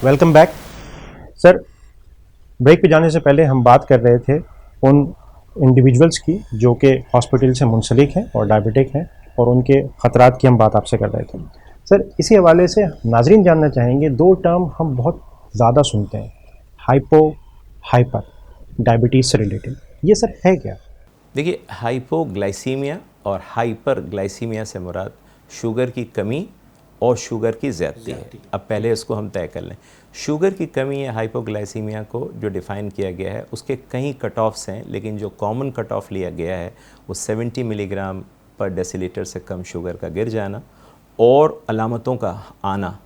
Welcome back sir. Break पे जाने से पहले हम बात कर रहे थे उन इंडिविजुअल्स की जो कि हॉस्पिटल से मुंसलिक हैं और डायबिटिक हैं, और उनके ख़तरात की हम बात आपसे कर रहे थे। सर, इसी हवाले से नाजरीन जानना चाहेंगे, दो टर्म हम बहुत ज़्यादा सुनते हैं, हाइपो, हाइपर, डायबिटीज़ से रिलेटेड, ये सर है क्या? देखिए, हाइपोग्लाइसीमिया और हाइपरग्लाइसीमिया से मुराद शुगर की कमी और शुगर की ज़्यादती है। अब पहले इसको हम तय कर लें। शुगर की कमी या हाइपोग्लाइसीमिया को जो डिफ़ाइन किया गया है उसके कई कट ऑफ्स हैं, लेकिन जो कॉमन कट ऑफ लिया गया है वो 70 मिलीग्राम पर डेसीलीटर से कम शुगर का गिर जाना और अलामतों का आना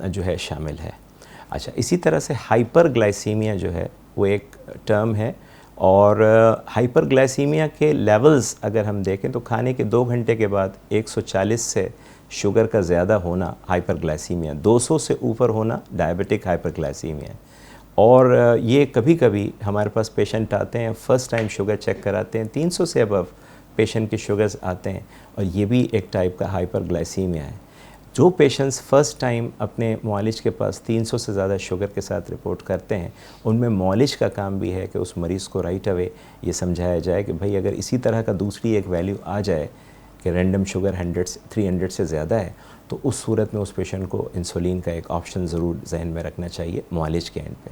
जो है शामिल है। अच्छा, इसी तरह से हाइपरग्लाइसीमिया जो है वो एक टर्म है, और हाइपरग्लाइसीमिया के लेवल्स अगर हम देखें तो खाने के 2 घंटे के बाद 140 से शुगर का ज़्यादा होना हाइपरग्लाइसीमिया, 200 से ऊपर होना डायबिटिक हाइपरग्लाइसीमिया। और ये कभी कभी हमारे पास पेशेंट आते हैं, फ़र्स्ट टाइम शुगर चेक कराते हैं, 300 से अबव पेशेंट के शुगर्स आते हैं, और ये भी एक टाइप का हाइपरग्लाइसीमिया है। जो पेशेंट्स फ़र्स्ट टाइम अपने मुआलिज के पास 300 से ज़्यादा शुगर के साथ रिपोर्ट करते हैं, उनमें मुआलिज का काम भी है कि उस मरीज़ को राइट अवे ये समझाया जाए कि भाई अगर इसी तरह का दूसरी एक वैल्यू आ जाए कि रैंडम शुगर 300 से ज़्यादा है, तो उस सूरत में उस पेशेंट को इंसुलिन का एक ऑप्शन ज़रूर जहन में रखना चाहिए मुआलिज के एंड पे।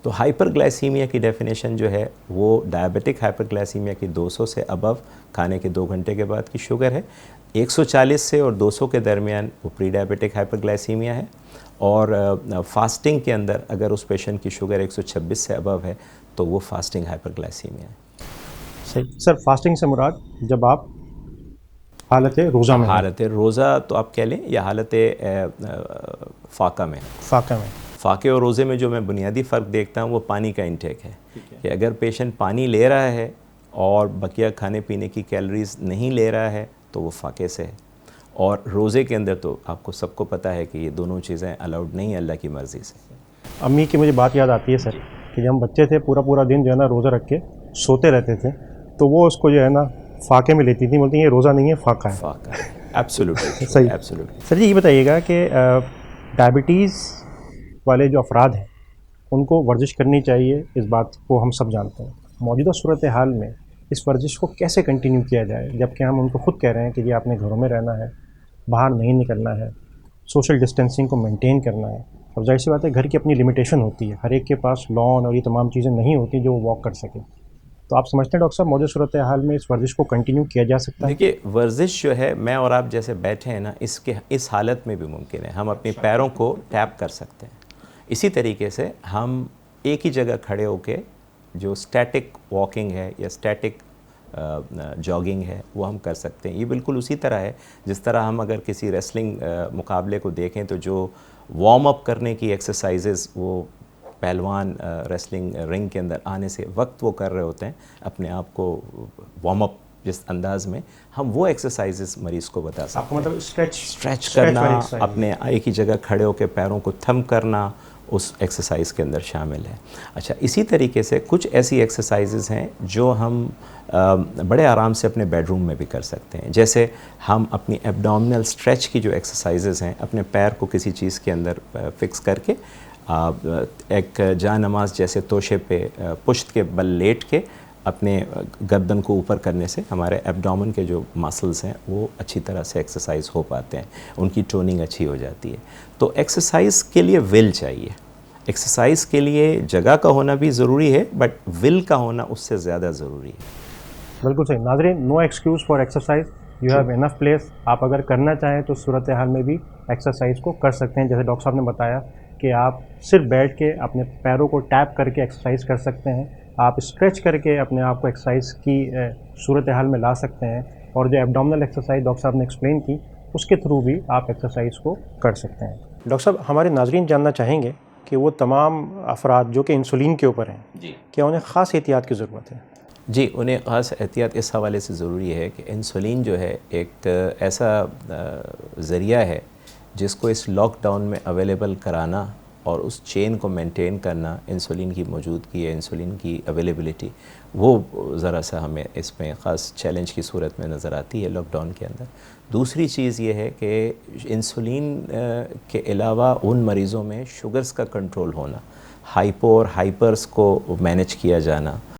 तो हाइपरग्लाइसीमिया की डेफिनेशन जो है वो डायबिटिक हाइपरग्लाइसीमिया की 200 से अबव खाने के 2 घंटे के बाद की शुगर है। 140 से और 200 के दरमियान वो प्री डायबिटिक हाइपरग्लाइसीमिया है, और फास्टिंग के अंदर अगर उस पेशेंट की शुगर 126 से अबव है तो वो फास्टिंग हाइपरग्लाइसीमिया है। सही सर, फास्टिंग से मुराद जब आप हालत रोज़ा में हैं, हालत रोज़ा तो आप कह लें, या हालत फ़ाका में। फाका में। फ़ाके और रोज़े में जो मैं बुनियादी फ़र्क देखता हूँ वो पानी का इंटेक है कि अगर पेशेंट पानी ले रहा है और बकिया खाने पीने की कैलोरीज़ नहीं ले रहा है तो वो फ़ाके से है। और रोज़े के अंदर तो आपको सबको पता है कि ये दोनों चीज़ें अलाउड नहीं है अल्लाह की मर्ज़ी से। अम्मी की मुझे बात याद आती है सर, कि जब हम बच्चे थे पूरा पूरा दिन जो है ना रोज़ा रख के सोते रहते थे, तो वो उसको जो है ना फाके में लेती थी, बोलती ये रोज़ा नहीं है, फाका है। फ़ाका है, एब्सोल्युटली सही। एब्सोल्युटली। सर जी, ये बताइएगा कि डायबिटीज़ वाले जो अफराद हैं उनको वर्जिश करनी चाहिए, इस बात को हम सब जानते हैं। मौजूदा सूरत हाल में इस वर्जिश को कैसे कंटिन्यू किया जाए, जबकि हम उनको खुद कह रहे हैं कि ये आपने घरों में रहना है, बाहर नहीं निकलना है, सोशल डिस्टेंसिंग को मेंटेन करना है। अब जाहिर सी बात है, घर की अपनी लिमिटेशन होती है, हर एक के पास लॉन और ये तमाम चीज़ें नहीं होती जो वो वॉक कर सके। तो आप समझते हैं डॉक्टर साहब, मौजूदा सूरत हाल में इस वर्जिश को कंटिन्यू किया जा सकता है? देखिए, वर्जिश जो है, मैं और आप जैसे बैठे हैं ना, इसके इस हालत में भी मुमकिन है। हम अपने पैरों को टैप कर सकते हैं। इसी तरीके से हम एक ही जगह खड़े होके जो स्टैटिक वॉकिंग है या स्टैटिक जॉगिंग है वो हम कर सकते हैं। ये बिल्कुल उसी तरह है जिस तरह हम अगर किसी रेसलिंग मुकाबले को देखें तो जो वार्म अप करने की एक्सरसाइजेज़ वो पहलवान रेसलिंग रिंग के अंदर आने से वक्त वो कर रहे होते हैं, अपने आप को वार्म अप जिस अंदाज में, हम वो एक्सरसाइजेस मरीज़ को बता सकते हैं। आपको मतलब स्ट्रेच करना, अपने एक ही जगह खड़े होकर पैरों को थम करना उस एक्सरसाइज के अंदर शामिल है। अच्छा, इसी तरीके से कुछ ऐसी एक्सरसाइजेज हैं जो हम बड़े आराम से अपने बेडरूम में भी कर सकते हैं। जैसे हम अपनी एब्डोमिनल स्ट्रेच की जो एक्सरसाइजेज हैं, अपने पैर को किसी चीज़ के अंदर फिक्स करके एक जा नमाज जैसे तोशे पे पुश्त के बल लेट के अपने गर्दन को ऊपर करने से हमारे एब्डोमेन के जो मसल्स हैं वो अच्छी तरह से एक्सरसाइज हो पाते हैं, उनकी टोनिंग अच्छी हो जाती है। तो एक्सरसाइज के लिए विल चाहिए, एक्सरसाइज के लिए जगह का होना भी ज़रूरी है, बट विल का होना उससे ज़्यादा ज़रूरी है। बिल्कुल सही। नाज़रीन, no excuse for exercise, you have enough place. आप अगर करना चाहें तो सूरत हाल में भी एक्सरसाइज को कर सकते हैं। जैसे डॉक्टर साहब ने बताया कि आप सिर्फ बैठ के अपने पैरों को टैप करके एक्सरसाइज कर सकते हैं, आप स्ट्रेच करके अपने आप को एक्सरसाइज की सूरत हाल में ला सकते हैं, और जो एब्डोमिनल एक्सरसाइज डॉक्टर साहब ने एक्सप्लेन की उसके थ्रू भी आप एक्सरसाइज को कर सकते हैं। डॉक्टर साहब, हमारे नाज़रीन जानना चाहेंगे कि वो तमाम अफराद जो कि इंसुलिन के ऊपर हैं, क्या उन्हें ख़ास एहतियात की ज़रूरत है? जी, उन्हें ख़ास एहतियात इस हवाले से ज़रूरी है कि इंसुलिन जो है एक ऐसा ज़रिया है जिसको इस लॉकडाउन में अवेलेबल कराना और उस चेन को मेंटेन करना, इंसुलिन की मौजूदगी या इंसुलिन की अवेलेबिलिटी, वो ज़रा सा हमें इसमें ख़ास चैलेंज की सूरत में नज़र आती है लॉकडाउन के अंदर। दूसरी चीज़ ये है कि इंसुलिन के अलावा उन मरीज़ों में शुगर्स का कंट्रोल होना, हाइपो और हाइपर्स को मैनेज किया जाना,